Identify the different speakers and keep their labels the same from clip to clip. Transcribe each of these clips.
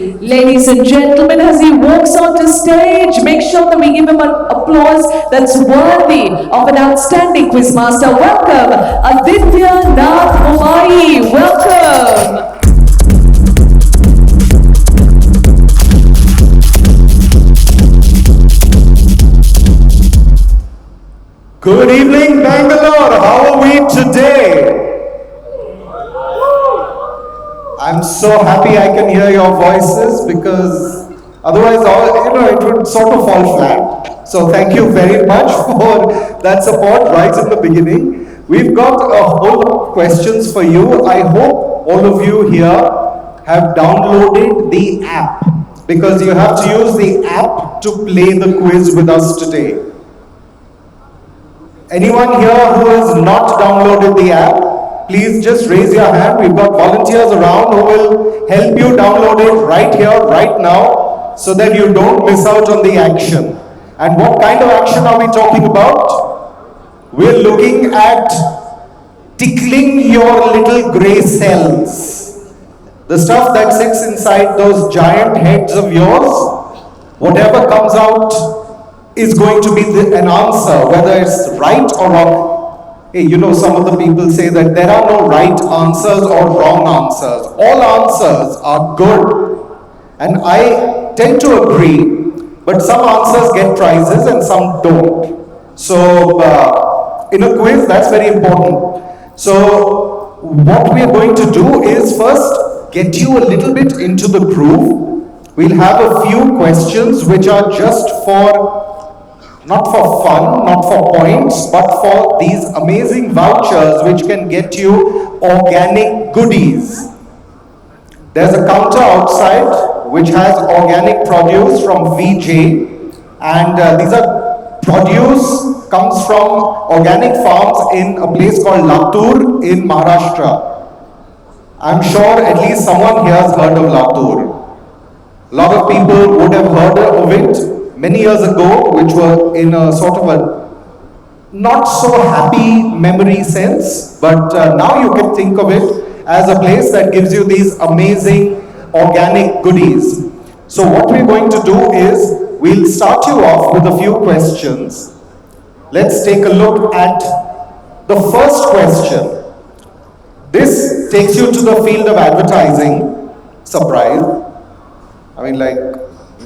Speaker 1: Ladies and gentlemen, as he walks onto stage, make sure that we give him an applause that's worthy of an outstanding Quizmaster. Welcome, Adittya Nath Mubayi. Welcome.
Speaker 2: Good evening, Bangalore. How are we today? I'm so happy I can hear your voices because otherwise, it would sort of fall flat. So thank you very much for that support right in the beginning. We've got a whole questions for you. I hope all of you here have downloaded the app because you have to use the app to play the quiz with us today. Anyone here who has not downloaded the app, please just raise your hand. We've got volunteers around who will help you download it right here, right now, so that you don't miss out on the action. And what kind of action are we talking about? We're looking at tickling your little gray cells. The stuff that sits inside those giant heads of yours, whatever comes out is going to be an answer, whether it's right or wrong. Hey, some of the people say that there are no right answers or wrong answers. All answers are good. And I tend to agree, but some answers get prizes and some don't. So, in a quiz, that's very important. So, what we are going to do is first get you a little bit into the groove. We'll have a few questions which are just not for fun, not for points, but for these amazing vouchers which can get you organic goodies. There's a counter outside which has organic produce from VJ, and these are produce comes from organic farms in a place called Latur in Maharashtra. I'm sure at least someone here has heard of Latur. A lot of people would have heard of it many years ago, which were in a sort of a not so happy memory sense, but now you can think of it as a place that gives you these amazing organic goodies. So what we're going to do is, we'll start you off with a few questions. Let's take a look at the first question. This takes you to the field of advertising. Surprise.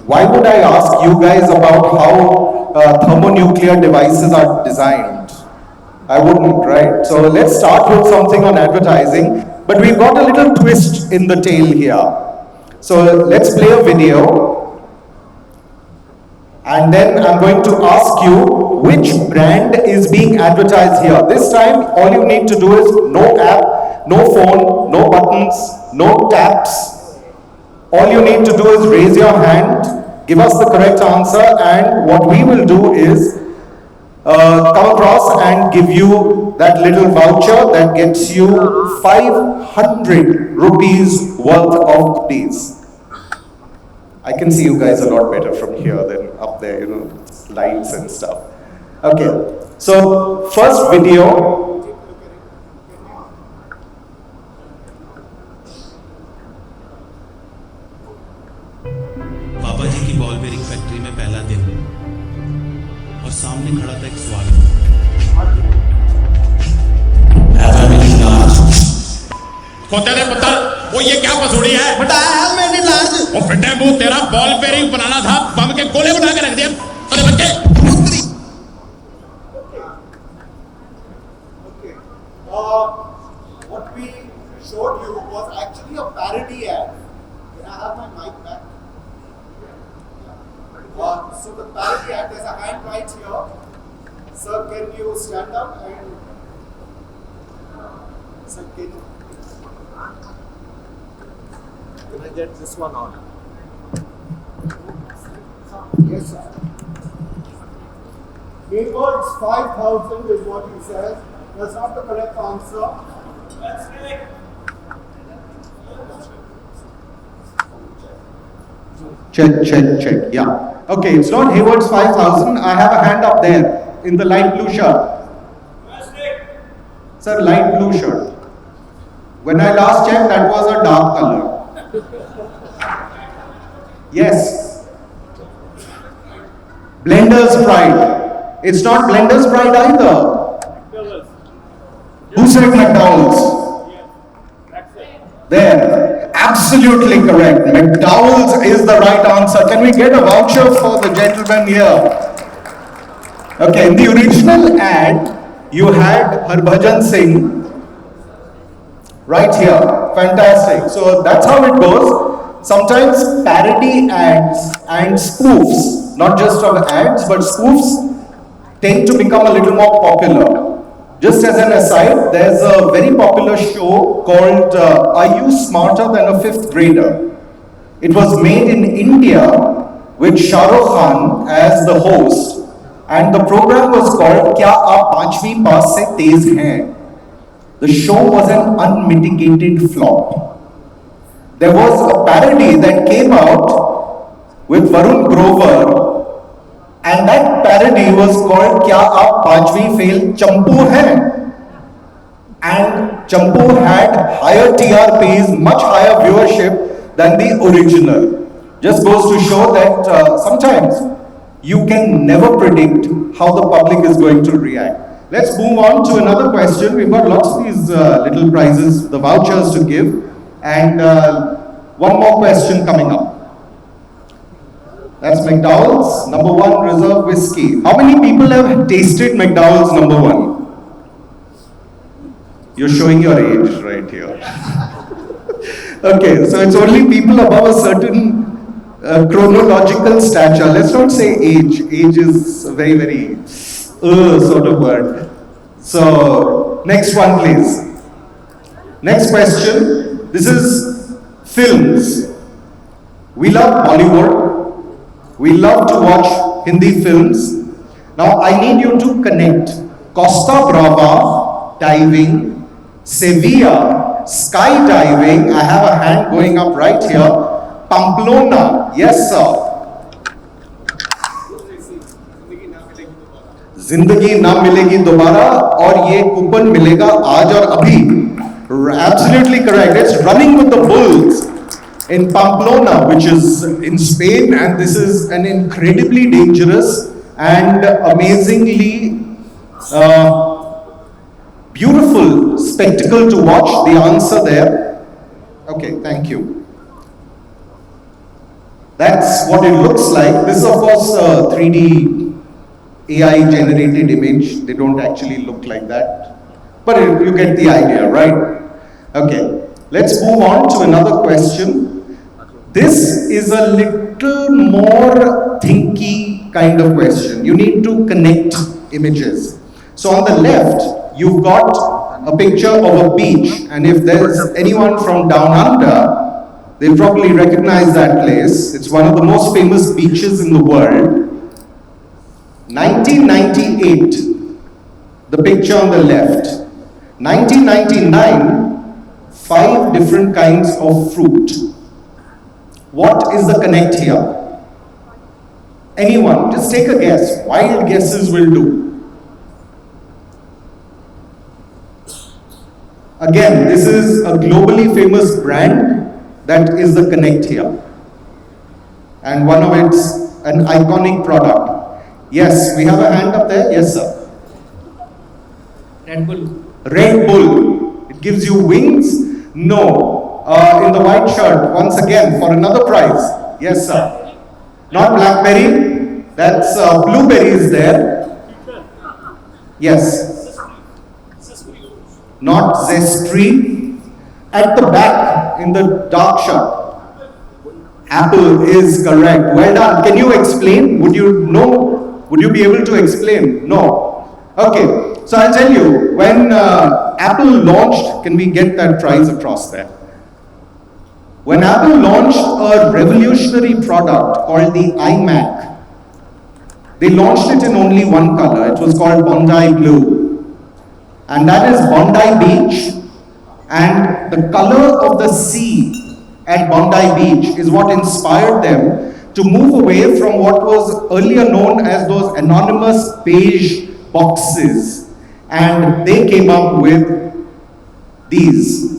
Speaker 2: Why would I ask you guys about how thermonuclear devices are designed? I wouldn't, right? So let's start with something on advertising. But we've got a little twist in the tail here. So let's play a video. And then I'm going to ask you which brand is being advertised here. This time, all you need to do is no app, no phone, no buttons, no taps. All you need to do is raise your hand, give us the correct answer, and what we will do is come across and give you that little voucher that gets you 500 rupees worth of goodies. I can see you guys a lot better from here than up there, lights and stuff. Okay, so first video.
Speaker 3: पापा जी की ball bearing factory में पहला दिन और सामने खड़ा था एक सवाल तेरे पता वो ये क्या पसूड़ी है बताया मैंने लार्ज वो फिटे मुंह तेरा बॉल बेयरिंग बनाना था बम के गोले बना के रख दिया अरे बच्चे
Speaker 2: What we showed you was actually a parody ad. Can I have my mic back? So the parody ad, there's a hand right here. Sir, can you stand up and... Sir, can I get this one on? Yes, sir. Billboards 5,000 is what he says. That's not the correct answer. That's right. Check. Yeah. Okay, it's not Hayward's 5,000. I have a hand up there in the light blue shirt. Sir, light blue shirt. When I last checked, that was a dark color. Yes. Blender's Pride. It's not Blender's Pride either. Who said McDowell's? There. Absolutely correct. McDowell's is the right answer. Can we get a voucher for the gentleman here? Okay, in the original ad, you had Harbhajan Singh right here. Fantastic. So that's how it goes. Sometimes parody ads and spoofs, not just of ads, but spoofs tend to become a little more popular. Just as an aside, there's a very popular show called Are You Smarter Than a Fifth Grader? It was made in India with Shah Rukh Khan as the host. And the program was called Kya Aap Panchvi Paas Se Tez Hain? The show was an unmitigated flop. There was a parody that came out with Varun Grover, and that parody was called Kya Aap Panchvi Fail Champu Hain? And Champu had higher TRPs, much higher viewership than the original. Just goes to show that sometimes you can never predict how the public is going to react. Let's move on to another question. We've got lots of these little prizes, the vouchers to give, and one more question coming up. That's McDowell's number 1 reserve whiskey. How many people have tasted McDowell's number 1? You're showing your age right here. Okay, so it's only people above a certain chronological stature. Let's not say age. Age is a very, very sort of word. So, next one please. Next question. This is films. We love Bollywood. We love to watch Hindi films. Now, I need you to connect Costa Brava, diving, Sevilla, skydiving. I have a hand going up right here. Pamplona, yes sir. Zindagi Na Milegi Dobara और ये coupon मिलेगा आज और अभी. Absolutely correct. It's running with the bulls in Pamplona, which is in Spain, and this is an incredibly dangerous and amazingly beautiful spectacle to watch. The answer there. Okay, thank you. That's what it looks like. This is of course a 3D AI generated image. They don't actually look like that. But you get the idea, right? Okay, let's move on to another question. This is a little more thinky kind of question. You need to connect images. So on the left, you've got a picture of a beach. And if there's anyone from down under, they probably recognize that place. It's one of the most famous beaches in the world. 1998, the picture on the left. 1999, 5 different kinds of fruit. What is the connect here? Anyone, just take a guess. Wild guesses will do. Again, this is a globally famous brand. That is the connect here. And one of its, an iconic product. Yes, we have a hand up there. Yes, sir.
Speaker 4: Red Bull.
Speaker 2: Red Bull. It gives you wings? No. In the white shirt, once again, for another prize. Yes, sir. Not blackberry. That's blueberries there. Yes. Not zestri. At the back, in the dark shirt, apple is correct. Well done. Can you explain? Would you know? Would you be able to explain? No. Okay. So I'll tell you, when Apple launched, can we get that prize across there? When Apple launched a revolutionary product called the iMac, they launched it in only one color. It was called Bondai Blue. And that is Bondai Beach. And the color of the sea at Bondai Beach is what inspired them to move away from what was earlier known as those anonymous beige boxes. And they came up with these.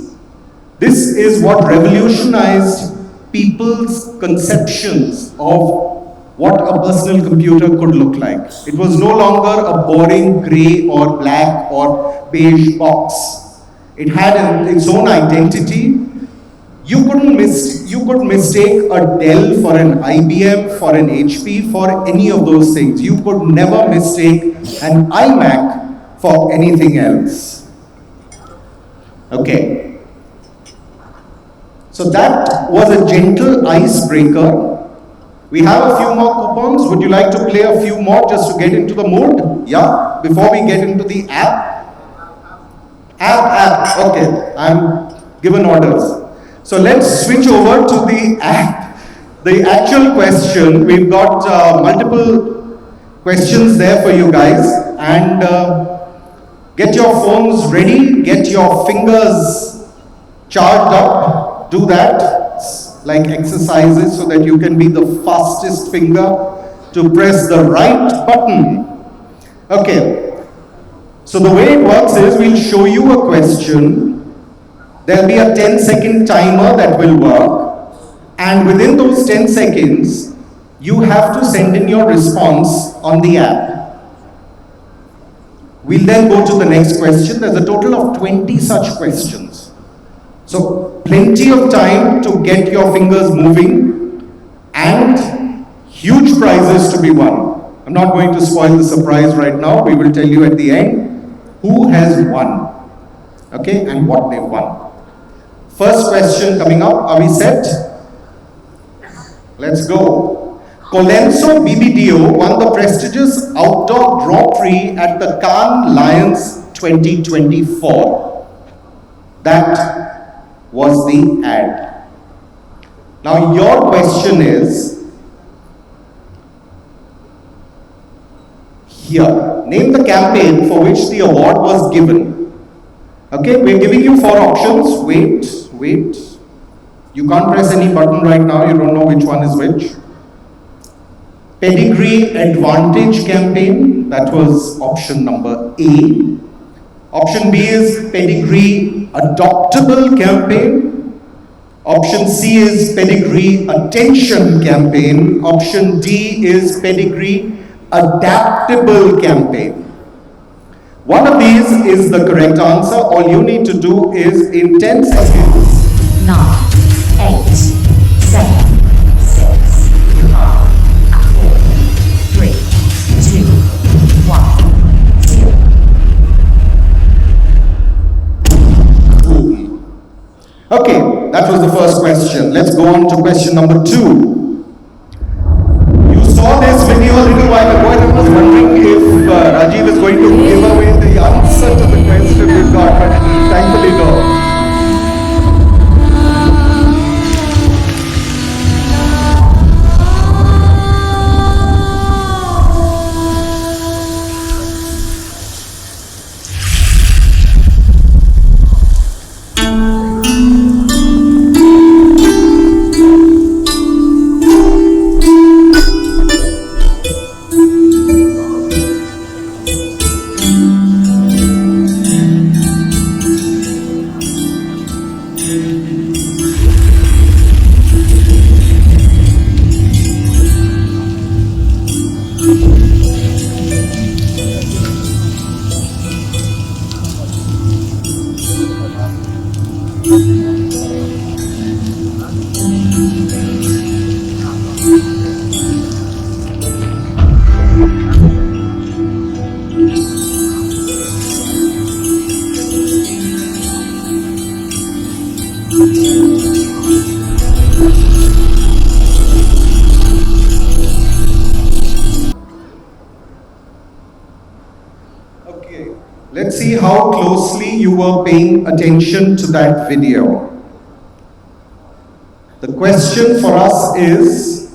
Speaker 2: This is what revolutionized people's conceptions of what a personal computer could look like. It was no longer a boring grey or black or beige box. It had its own identity. You could mistake a Dell for an IBM, for an HP, for any of those things. You could never mistake an iMac for anything else. Okay. So that was a gentle icebreaker. We have a few more coupons. Would you like to play a few more just to get into the mood? Yeah? Before we get into the app? App. Okay. I'm given orders. So let's switch over to the app. The actual question, we've got multiple questions there for you guys. And get your phones ready. Get your fingers charged up. Do that. Like exercises so that you can be the fastest finger to press the right button. Okay, so the way it works is we'll show you a question. There'll be a 10-second timer that will work, and within those 10 seconds you have to send in your response on the app. We'll then go to the next question. There's a total of 20 such questions. So plenty of time to get your fingers moving and huge prizes to be won. I'm not going to spoil the surprise right now. We will tell you at the end who has won, okay, and what they've won. First question coming up. Are we set? Let's go. Colenso BBDO won the prestigious outdoor Grand Prix at the Cannes Lions 2024. That was the ad. Now your question is here. Name the campaign for which the award was given. Okay, we're giving you 4 options. Wait. You can't press any button right now. You don't know which one is which. Pedigree Advantage campaign. That was option number A. Option B is Pedigree Adoptable campaign. Option C is Pedigree Attention campaign. Option D is Pedigree Adaptable campaign. One of these is the correct answer. All you need to do is in 10 seconds.
Speaker 5: 9, 8, 7, 6, 5, 4, 3, 2, 1.
Speaker 2: Okay, that was the first question. Let's go on to question number 2. You saw this video a little while ago and I was wondering if Rajiv is going to give away the answer to the question we've got, but thankfully no. Let's see how closely you were paying attention to that video. The question for us is,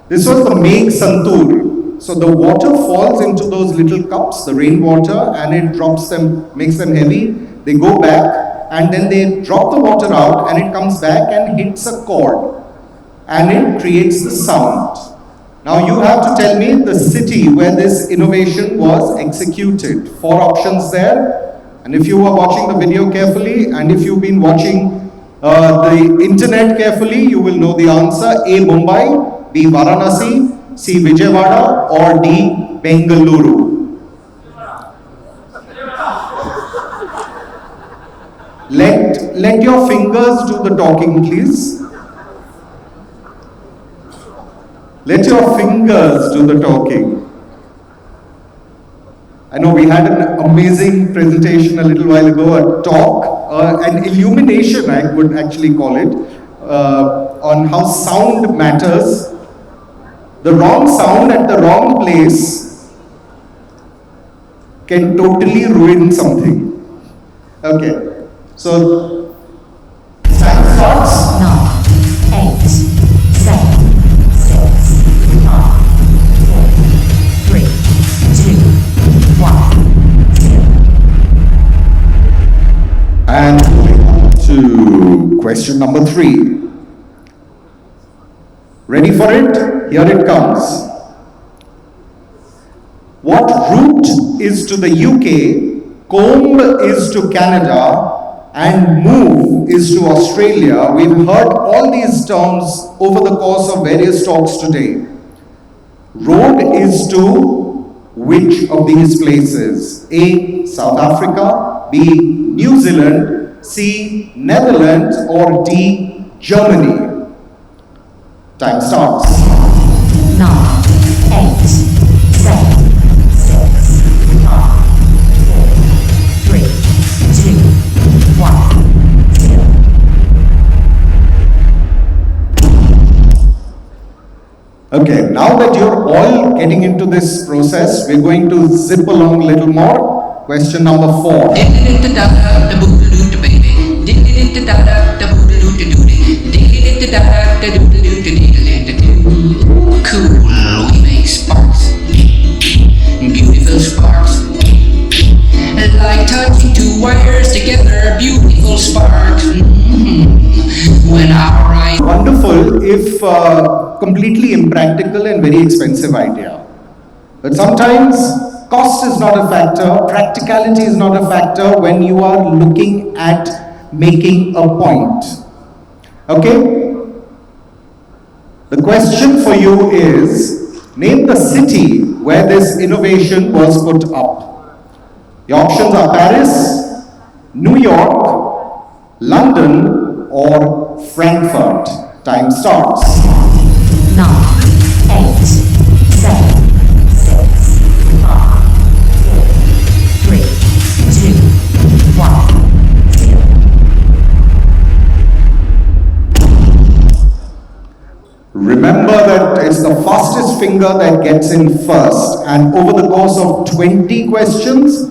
Speaker 2: this was the Megh Santur. So the water falls into those little cups, the rainwater, and it drops them, makes them heavy. They go back and then they drop the water out and it comes back and hits a chord and it creates the sound. Now you have to tell me the city where this innovation was executed. 4 options there. And if you were watching the video carefully and if you've been watching The internet carefully, you will know the answer. A. Mumbai, B. Varanasi, C. Vijayawada, or D. Bengaluru. Let your fingers do the talking, please. Let your fingers do the talking. I know we had an amazing presentation a little while ago, a talk, an illumination I would actually call it, on how sound matters. The wrong sound at the wrong place can totally ruin something. Okay. So, time starts.
Speaker 5: 9, 8, 7, 6, 5, 4, 3, 2, 1, 0.
Speaker 2: And moving on to question number 3. Ready for it? Here it comes. What route is to the UK, comb is to Canada, and move is to Australia? We've heard all these terms over the course of various talks today. Road is to which of these places? A. South Africa, B. New Zealand, C. Netherlands, or D. Germany. Time starts.
Speaker 5: 9, 8, 7, 6, 5, 4, 3, 2, 1, 0.
Speaker 2: Okay, now that you're all getting into this process, we're going to zip along a little more. Question number 4.
Speaker 6: Cool, we make sparks, beautiful sparks, like touching two wires together, beautiful sparks. When our eyes.
Speaker 2: Wonderful, if completely impractical and very expensive idea. But sometimes cost is not a factor, practicality is not a factor when you are looking at making a point. Okay? The question for you is, name the city where this innovation was put up. The options are Paris, New York, London, or Frankfurt. Time starts.
Speaker 5: 9, 8, 7, 6, 5, 4, 3, 2, 1, 0.
Speaker 2: Remember that it's the fastest finger that gets in first, and over the course of 20 questions,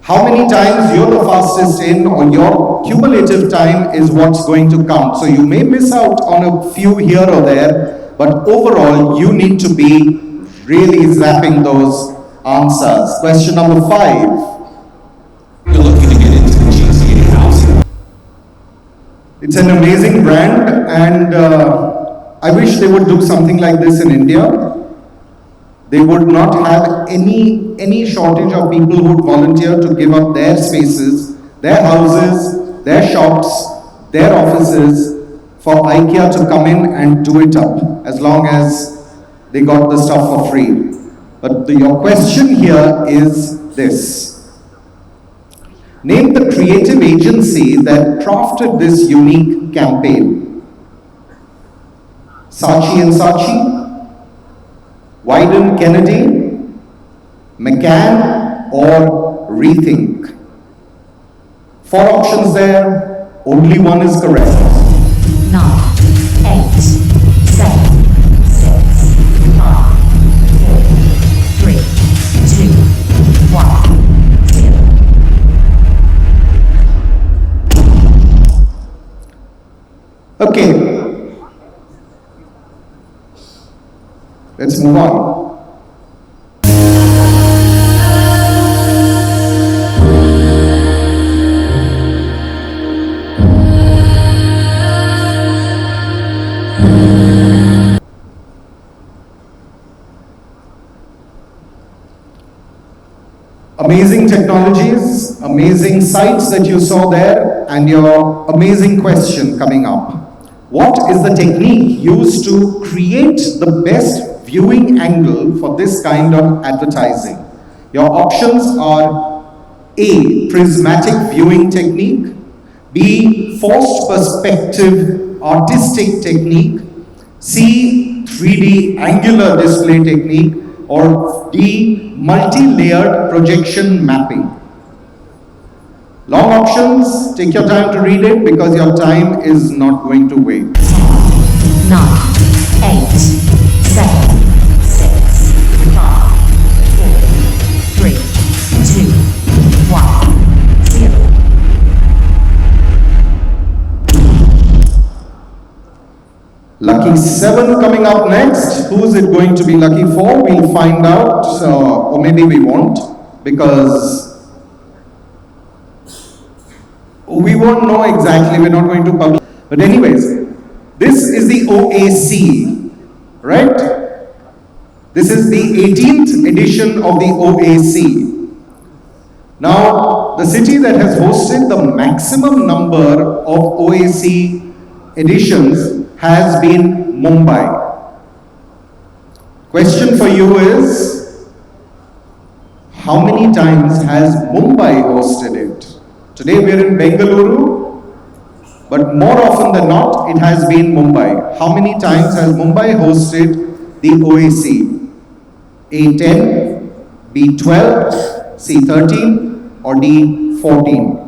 Speaker 2: how many times you're the fastest in, or your cumulative time is what's going to count. So you may miss out on a few here or there, but overall you need to be really zapping those answers. Question number 5.
Speaker 3: You're looking to get into the GCA housing.
Speaker 2: It's an amazing brand, and I wish they would do something like this in India. They would not have any shortage of people who would volunteer to give up their spaces, their houses, their shops, their offices for IKEA to come in and do it up, as long as they got the stuff for free. But your question here is this. Name the creative agency that crafted this unique campaign. Saatchi and Saatchi, Wyden Kennedy, McCann, or Rethink. 4 options there, only one is correct.
Speaker 5: 9, 8, 7, 6, 5, 4, 3, 2, 1, 0.
Speaker 2: Okay. Let's move on. Amazing technologies, amazing amazing sights that you saw there and your amazing question coming up. What is the technique used to create the best viewing angle for this kind of advertising? Your options are A, prismatic viewing technique, B, forced perspective artistic technique, C, 3D angular display technique, or D, multi-layered projection mapping. Long options, take your time to read it because your time is not going to wait.
Speaker 5: 9, 8, 7, 6, 5, 4, 3, 2, 1, 0.
Speaker 2: Lucky 7 coming up next. Who is it going to be lucky for? We'll find out, or maybe we won't, because we won't know exactly. We're not going to publish. But anyways, this is the OAC, right? This is the 18th edition of the OAC. Now, the city that has hosted the maximum number of OAC editions has been Mumbai. Question for you is, how many times has Mumbai hosted it? Today we are in Bengaluru, but more often than not, it has been Mumbai. How many times has Mumbai hosted the OAC? A10, B12, C13, or D14?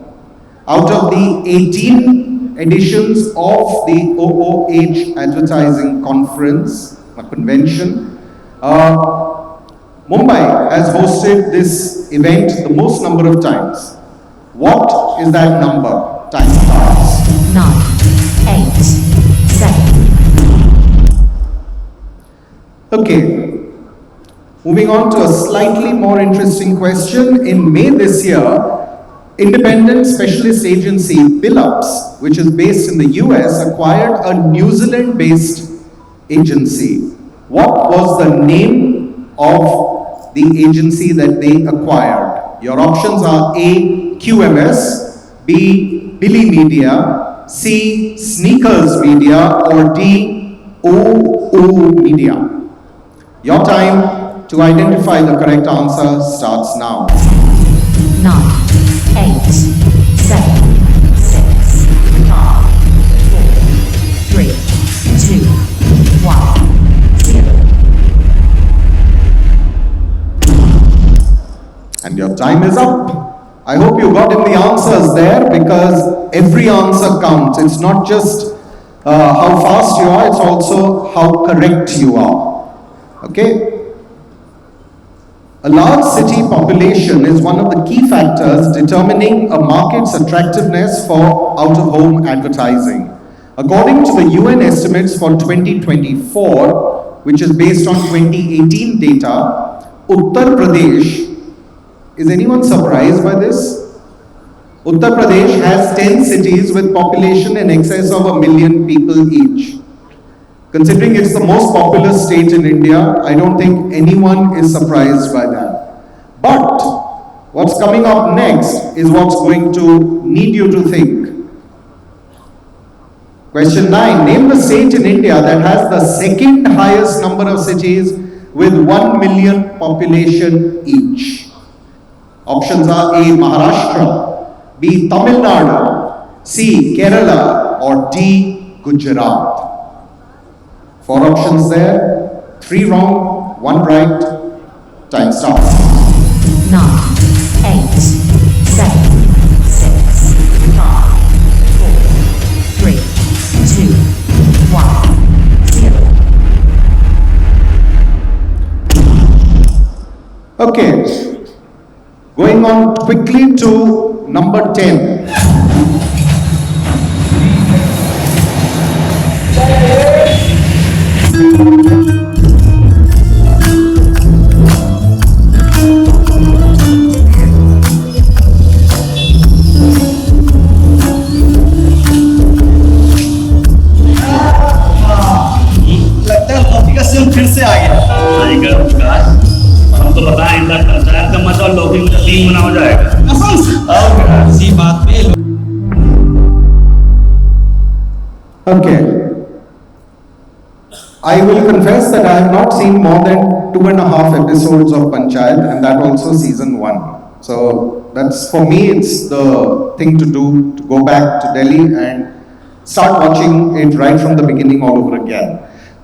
Speaker 2: Out of the 18 editions of the OOH Advertising Conference, a convention, Mumbai has hosted this event the most number of times. What is that number? Time starts.
Speaker 5: 9, 8, 7.
Speaker 2: Okay. Moving on to a slightly more interesting question. In May this year, independent specialist agency Billups, which is based in the US, acquired a New Zealand-based agency. What was the name of the agency that they acquired? Your options are A, QMS, B, Billy Media, C, Sneakers Media, or D, OO Media. Your time to identify the correct answer starts now.
Speaker 5: 9, 8, 7, 6, 5, 4, 3, 2, 1, 0.
Speaker 2: And your time is up. I hope you got in the answers there because every answer counts. It's not just how fast you are, it's also how correct you are. Okay? A large city population is one of the key factors determining a market's attractiveness for out-of-home advertising. According to the UN estimates for 2024, which is based on 2018 data, Uttar Pradesh, is anyone surprised by this? Uttar Pradesh has 10 cities with population in excess of 1 million people each. Considering it's the most populous state in India, I don't think anyone is surprised by that. But what's coming up next is what's going to need you to think. Question 9. Name the state in India that has the second highest number of cities with 1 million population each. Options are A, Maharashtra, B, Tamil Nadu, C, Kerala, or D, Gujarat. 4 options there, 3 wrong, 1 right. Time starts.
Speaker 5: 9, 8, 7, 6, 5, 4, 3, 2, 1, 0.
Speaker 2: Okay. Going on quickly to number 10.
Speaker 7: लगता है लौकी का season फिर से आ गया।
Speaker 8: सही कह विकास, हम तो बताएं इंदा पंचायत का मत और लौकी का 3 गुना हो जाएगा।
Speaker 7: कसम से।
Speaker 2: Okay. I will confess that I have not seen more than 2.5 episodes of Panchayat, and that also season 1. So that's, for me, it's the thing to do, to go back to Delhi and start watching it right from the beginning all over again.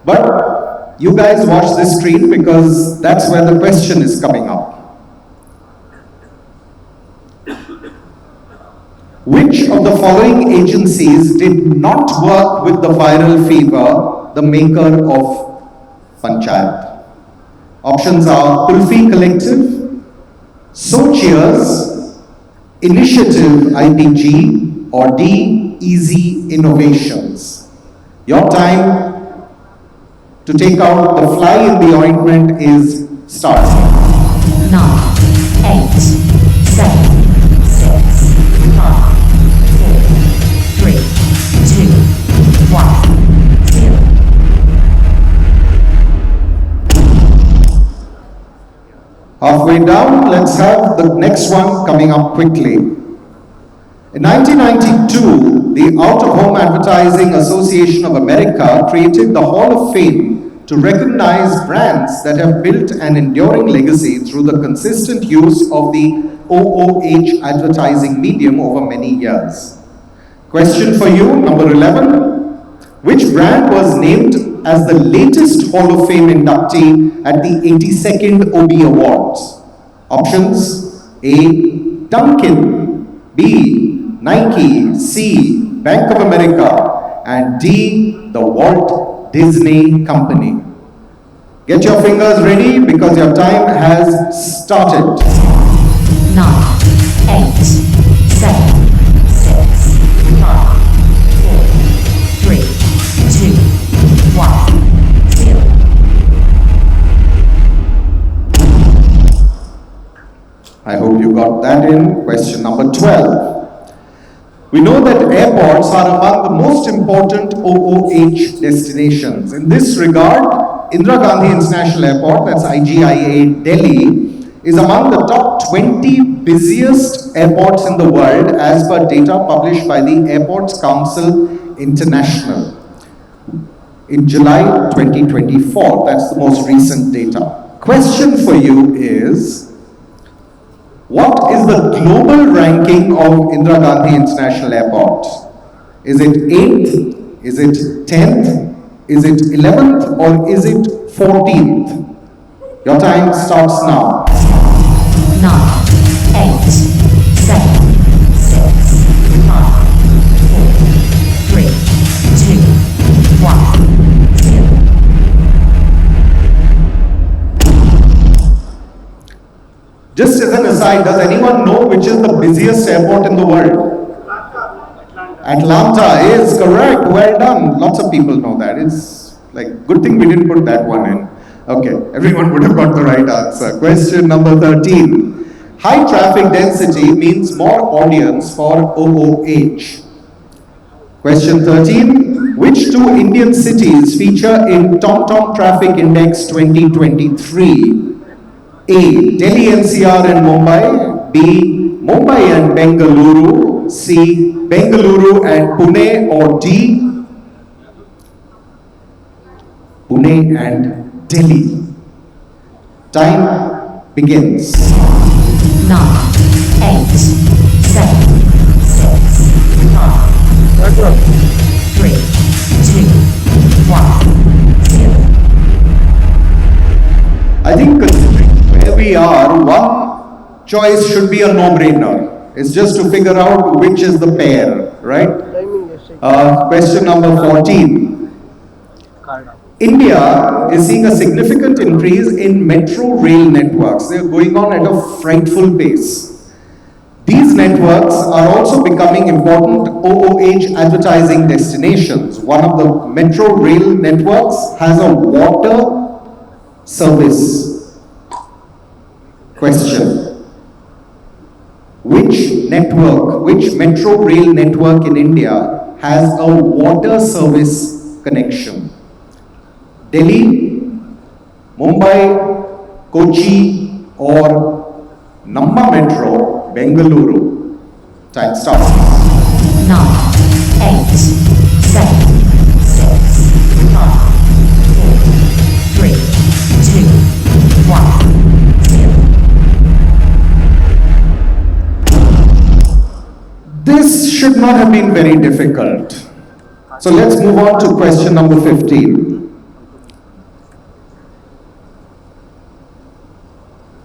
Speaker 2: But you guys watch this screen because that's where the question is coming up. Which of the following agencies did not work with the viral fever, the maker of Panchayat? Options are Kulfi Collective, So Cheers, Initiative IPG, or D, Easy Innovations. Your time to take out the fly in the ointment is starting.
Speaker 5: 9, 8, 7, 6, 5, 4, 3, 2, 1, 0.
Speaker 2: Halfway down, let's have the next one coming up quickly. In 1992, the Out-of-Home Advertising Association of America created the Hall of Fame to recognize brands that have built an enduring legacy through the consistent use of the OOH advertising medium over many years. Question for you, number 11. Which brand was named as the latest Hall of Fame inductee at the 82nd OBIE Awards? Options: A, Dunkin', B, Nike, C, Bank of America, and D, the Walt Disney Company. Get your fingers ready because your time has started.
Speaker 5: 9, 8, 7, 6, 5, 4, 3, 2, 1, 0.
Speaker 2: I hope you got that in. Question number 12. We know that airports are among the most important OOH destinations. In this regard, Indira Gandhi International Airport, that's IGIA Delhi, is among the top 20 busiest airports in the world as per data published by the Airports Council International in July 2024. That's the most recent data. Question for you is, what is the global ranking of Indira Gandhi International Airport? Is it 8th? Is it 10th? Is it 11th? Or is it 14th? Your time starts now.
Speaker 5: 9, 8, 7, 6, 5, 4, 3, 2, 1, 0.
Speaker 2: Just as an aside, does anyone know which is the busiest airport in the world? Atlanta is correct. Well done. Lots of people know that. It's like, good thing we didn't put that one in. Okay, everyone would have got the right answer. Question number 13. High traffic density means more audience for OOH. Question 13. Which two Indian cities feature in TomTom Traffic Index 2023? A, Delhi NCR and Mumbai. B, Mumbai and Bengaluru. C, Bengaluru and Pune. Or D, Pune and Delhi. Time begins.
Speaker 5: 9, 8, 7, 6, 5, 4, 3, 2, 1, 0.
Speaker 2: I think considering where we are, one choice should be a no-brainer. It's just to figure out which is the pair, right? Question number 14. India is seeing a significant increase in metro rail networks. They are going on at a frightful pace. These networks are also becoming important OOH advertising destinations. One of the metro rail networks has a water service. Question. Which metro rail network in India has a water service connection? Delhi, Mumbai, Kochi, or Namma Metro, Bengaluru? Time starts.
Speaker 5: 9, 8, 7,
Speaker 2: This should not have been very difficult. So let's move on to question number 15.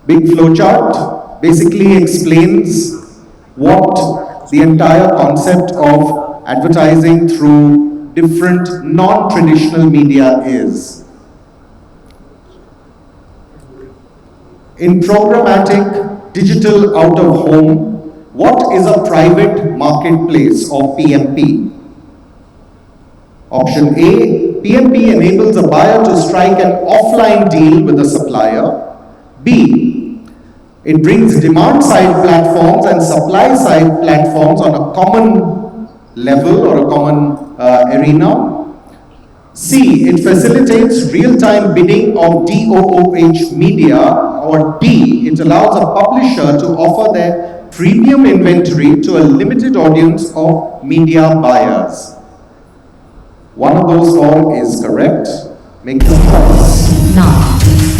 Speaker 2: Big flowchart basically explains what the entire concept of advertising through different non-traditional media is. In programmatic digital out of home, what is a private marketplace or PMP? Option A, PMP enables a buyer to strike an offline deal with a supplier. B, it brings demand side platforms and supply side platforms on a common level or a common arena. C, it facilitates real-time bidding of DOOH media. Or D, it allows a publisher to offer their premium inventory to a limited audience of media buyers. One of those four is correct. Make your choice.
Speaker 5: 9,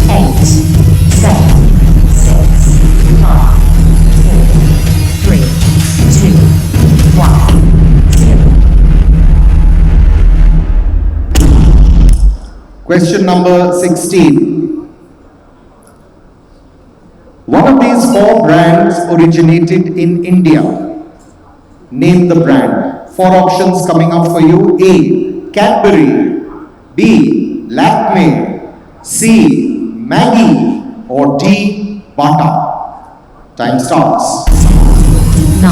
Speaker 5: 8, 7, 6, 5, 4, 3, 2, 1, 0.
Speaker 2: Question number 16. One of these four brands originated in India. Name the brand. Four options coming up for you. A, Cadbury. B, Lakme. C, Maggie. Or D, Bata. Time starts.
Speaker 5: 9,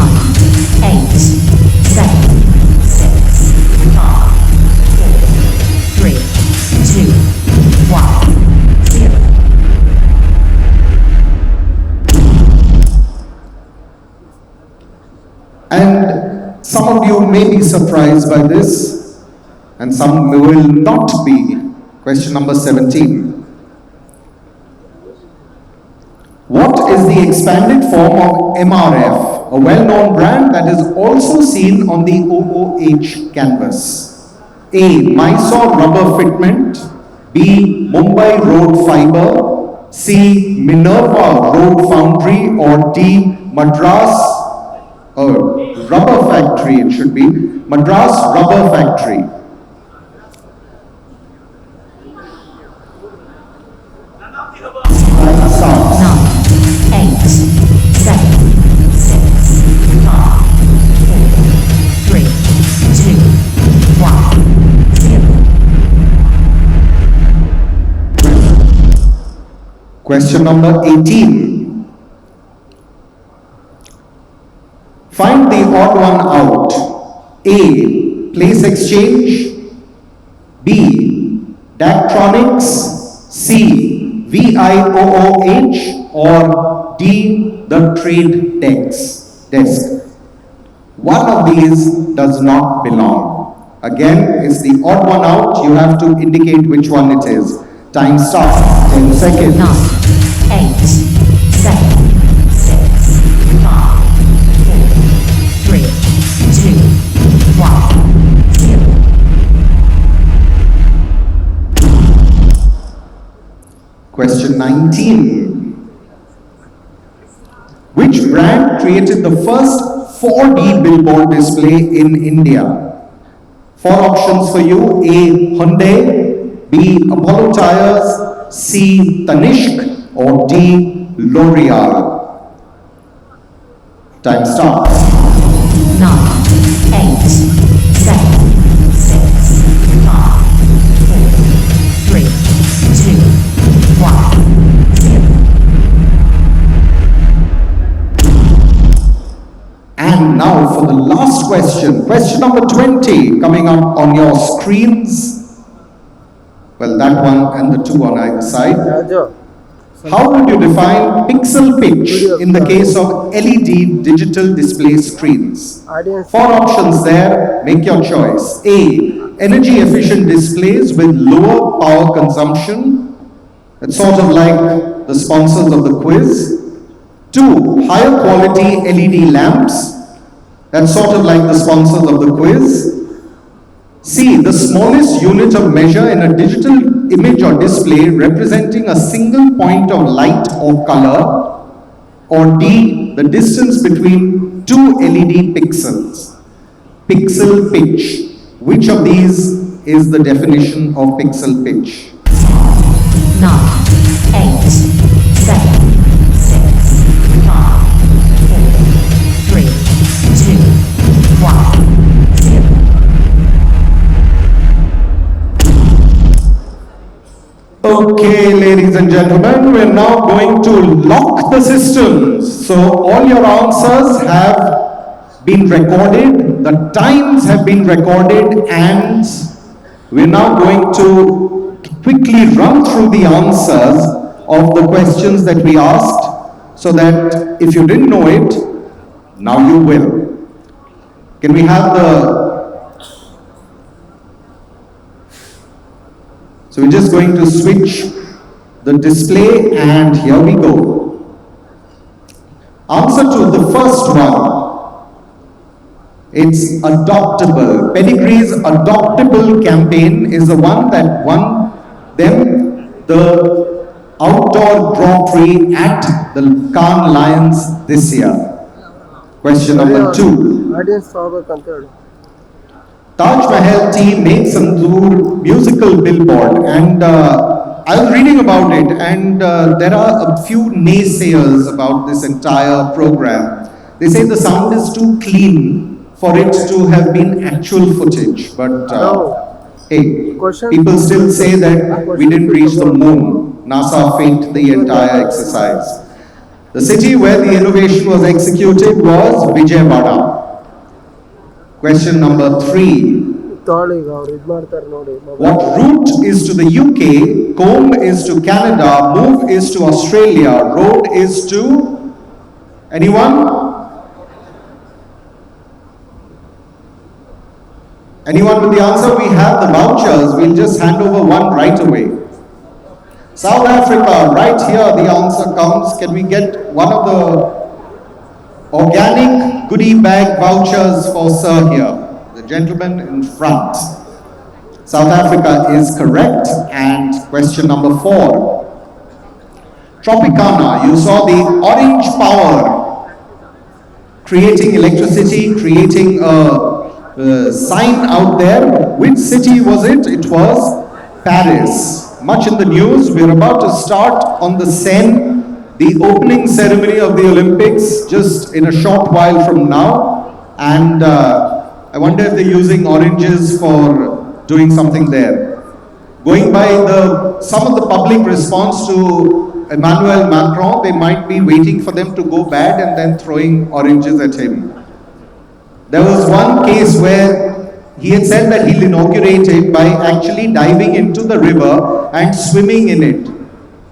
Speaker 5: 8, 7, 6, 5, 4, 3, 2, 1, 0.
Speaker 2: And some of you may be surprised by this, and some will not be. Question number 17. What is the expanded form of MRF, a well-known brand that is also seen on the OOH canvas? A, Mysore rubber fitment. B, Mumbai road fiber. C, Minerva road foundry. Or D, Madras rubber factory, it should be. Madras rubber factory. Time starts.
Speaker 5: 9, 8, 7, 6, 5, 4, 3, 2, 1, 0.
Speaker 2: Question number 18. Find the odd one out. A, Place Exchange. B, Daktronics. C, VIOOH. Or D, the Trade Desk. One of these does not belong. Again, it's the odd one out. You have to indicate which one it is. Time starts. 10 seconds.
Speaker 5: 9, 8, 7, 6, 5, 4, 3, 2, 1, 0.
Speaker 2: Question 19. Which brand created the first 4D billboard display in India? Four options for you. A, Hyundai. B, Apollo Tires. C, Tanishq. Or D, L'Oreal. Time starts.
Speaker 5: 9, 8, 7, 6, 5, 4, 3, 2, 1, 0.
Speaker 2: And now for the last question. Question number 20 coming up on your screens. Well, that one and the two on either side. How would you define pixel pitch in the case of LED digital display screens? Four options there, make your choice. A, energy efficient displays with lower power consumption. It's sort of like the sponsors of the quiz. 2, higher quality LED lamps. That's sort of like the sponsors of the quiz. C, the smallest unit of measure in a digital image or display representing a single point of light or color. Or D, the distance between two LED pixels. Pixel pitch. Which of these is the definition of pixel pitch?
Speaker 5: 9, 8, 7, 6, 5, 4, 3, 2, 1, 0.
Speaker 2: Okay, ladies and gentlemen, we're now going to lock the systems. So all your answers have been recorded, the times have been recorded, and we're now going to quickly run through the answers of the questions that we asked, so that if you didn't know it, now you will. Can we have the... So we're just going to switch the display, and here we go. Answer to the first one. It's Adoptable. Pedigree's Adoptable campaign is the one that won them the outdoor Grand Prix at the Cannes Lions this year. Question number 2.
Speaker 8: Audience forward control.
Speaker 2: Taj Mahal team made Santoor musical billboard, and I was reading about it, and there are a few naysayers about this entire program. They say the sound is too clean for it to have been actual footage, but hey, people still say that we didn't reach the moon. NASA faked the entire exercise. The city where the innovation was executed was Vijayawada. Question number 3. What route is to the UK, comb is to Canada, move is to Australia, road is to... Anyone? Anyone with the answer? We have the vouchers. We'll just hand over one right away. South Africa, right here the answer comes. Can we get one of the organic goodie bag vouchers for Sir here? The gentleman in front. South Africa is correct. And question number 4. Tropicana, you saw the orange power creating electricity, creating a sign out there. Which city was it? It was Paris. Much in the news. We're about to start on the Seine, the opening ceremony of the Olympics, just in a short while from now. And I wonder if they're using oranges for doing something there. Going by some of the public response to Emmanuel Macron, they might be waiting for them to go bad and then throwing oranges at him. There was one case where he had said that he'll inaugurate it by actually diving into the river and swimming in it.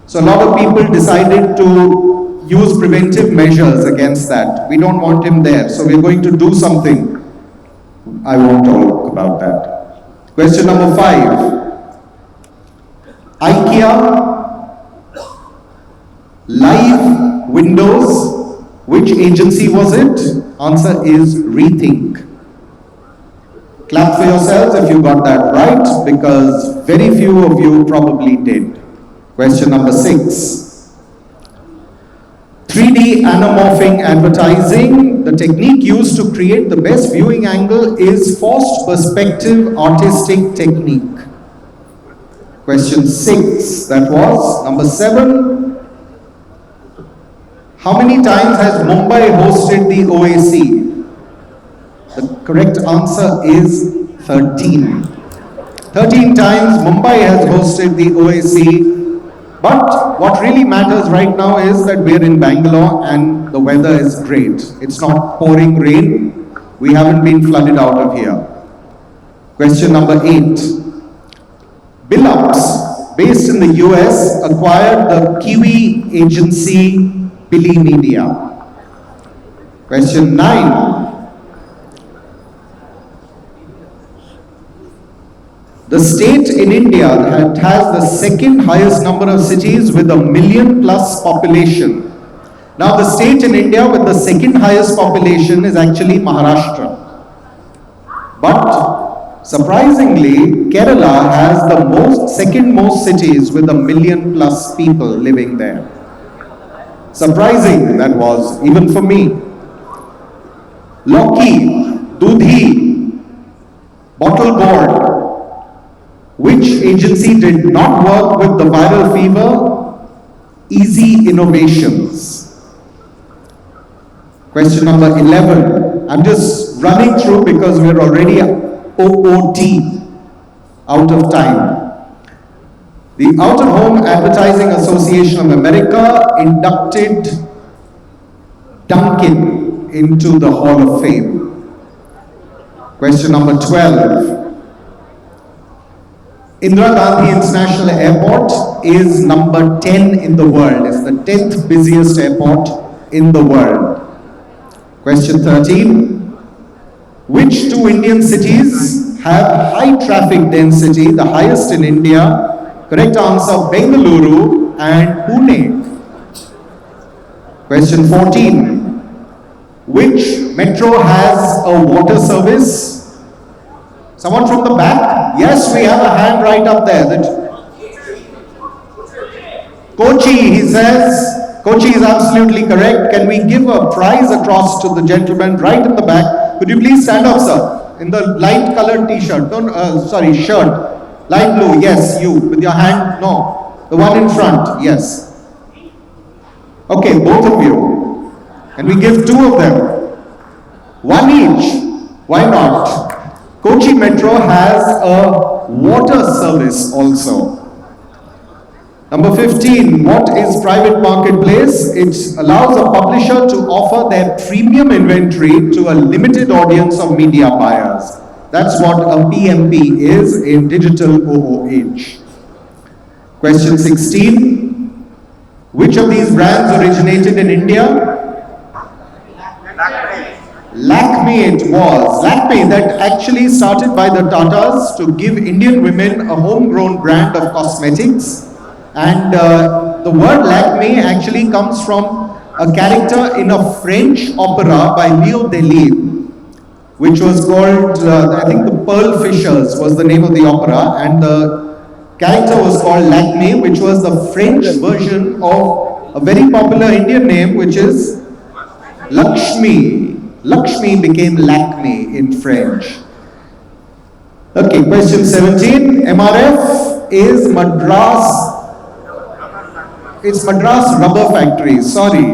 Speaker 2: So a lot of people decided to use preventive measures against that. We don't want him there, so we're going to do something. I won't talk about that. Question number 5. IKEA, live windows. Which agency was it? Answer is Rethink. Clap for yourselves if you got that right, because very few of you probably did. Question number 6. 3D anamorphic advertising. The technique used to create the best viewing angle is forced perspective artistic technique. Question 6. That was number 7. How many times has Mumbai hosted the OAC? The correct answer is 13. 13 times Mumbai has hosted the OAC. But what really matters right now is that we're in Bangalore and the weather is great. It's not pouring rain. We haven't been flooded out of here. Question number 8. Billups, based in the US, acquired the Kiwi agency Billy Media. Question 9. The state in India that has the second highest number of cities with a million plus population. Now the state in India with the second highest population is actually Maharashtra. But surprisingly, Kerala has the second most cities with a million plus people living there. Surprising that was, even for me. Loki, Doodhi, Bottle Board. Which agency did not work with the viral fever? Easy Innovations. Question number 11. I'm just running through because we're already OOT, out of time. The Out of Home Advertising Association of America inducted Dunkin into the Hall of Fame. Question number 12. Indira Gandhi International Airport is number 10 in the world. It's the 10th busiest airport in the world. Question 13. Which two Indian cities have high traffic density, the highest in India? Correct answer, Bengaluru and Pune. Question 14. Which metro has a water service? Someone from the back? Yes, we have a hand right up there. Kochi, he says. Kochi is absolutely correct. Can we give a prize across to the gentleman right in the back? Could you please stand up, sir? In the light colored t-shirt. Shirt. Light blue. Yes, you. With your hand. No. The one in front. Yes. Okay, both of you. Can we give two of them? One each. Why not? Kochi Metro has a water service also. Number 15, what is private marketplace? It allows a publisher to offer their premium inventory to a limited audience of media buyers. That's what a PMP is in digital OOH. Question 16, which of these brands originated in India? Lakme it was. Lakme, that actually started by the Tatas to give Indian women a homegrown brand of cosmetics. And the word Lakme actually comes from a character in a French opera by Leo Delibes, which was called, I think the Pearl Fishers was the name of the opera. And the character was called Lakme, which was the French version of a very popular Indian name, which is Lakshmi. Lakshmi became Lakme in French. Okay, question 17. MRF is Madras. It's Madras Rubber Factory. Sorry.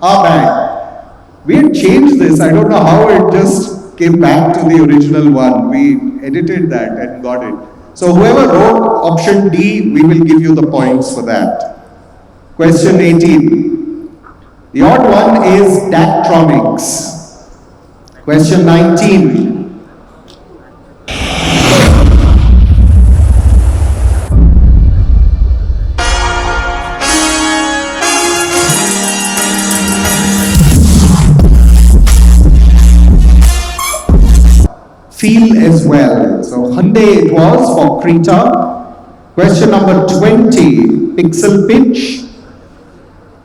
Speaker 2: Our bad. We had changed this. I don't know how it just came back to the original one. We edited that and got it. So whoever wrote option D, we will give you the points for that. Question 18. The odd one is Daktronics. Question 19. Feel as well. So Hyundai it was for Creta. Question number 20. Pixel pitch.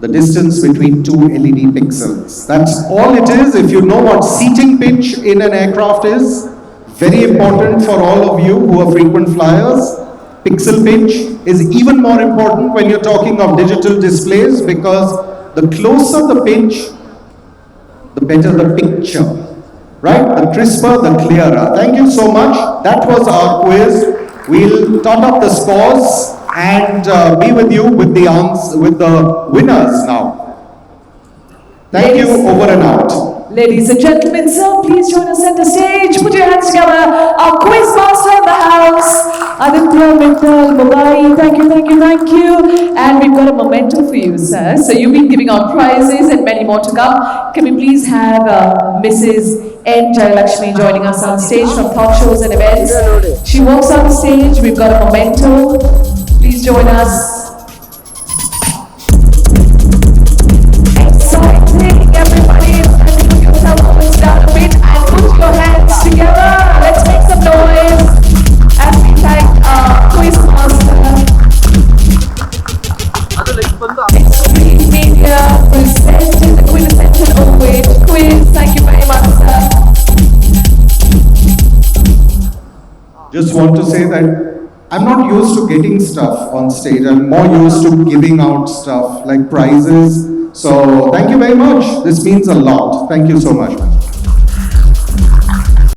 Speaker 2: The distance between two LED pixels. That's all it is. If you know what seating pitch in an aircraft is, very important for all of you who are frequent flyers. Pixel pitch is even more important when you're talking of digital displays, because the closer the pitch, the better the picture. Right? The crisper, the clearer. Thank you so much. That was our quiz. We'll tot up the scores and be with you with the winners now. Thank you, over and out.
Speaker 1: Ladies and gentlemen, sir, please join us center stage. Put your hands together. Our Quizmaster in the house, Adittya Nath Mubayi. Thank you, thank you, thank you. And we've got a memento for you, sir. So you've been giving out prizes and many more to come. Can we please have Mrs. N. Jayalakshmi joining us on stage from Talk Shows and Events. She walks on stage. We've got a memento. Please join us. Exciting, everybody. Put yourself up and start a bit and put your hands together. Let's make some noise as we thank our Quizmaster. Extreme Media presenting the Quintessential OOH Quiz. Thank you very much, sir.
Speaker 2: Just want to say that I'm not used to getting stuff on stage. I'm more used to giving out stuff like prizes. So thank you very much. This means a lot. Thank you so much.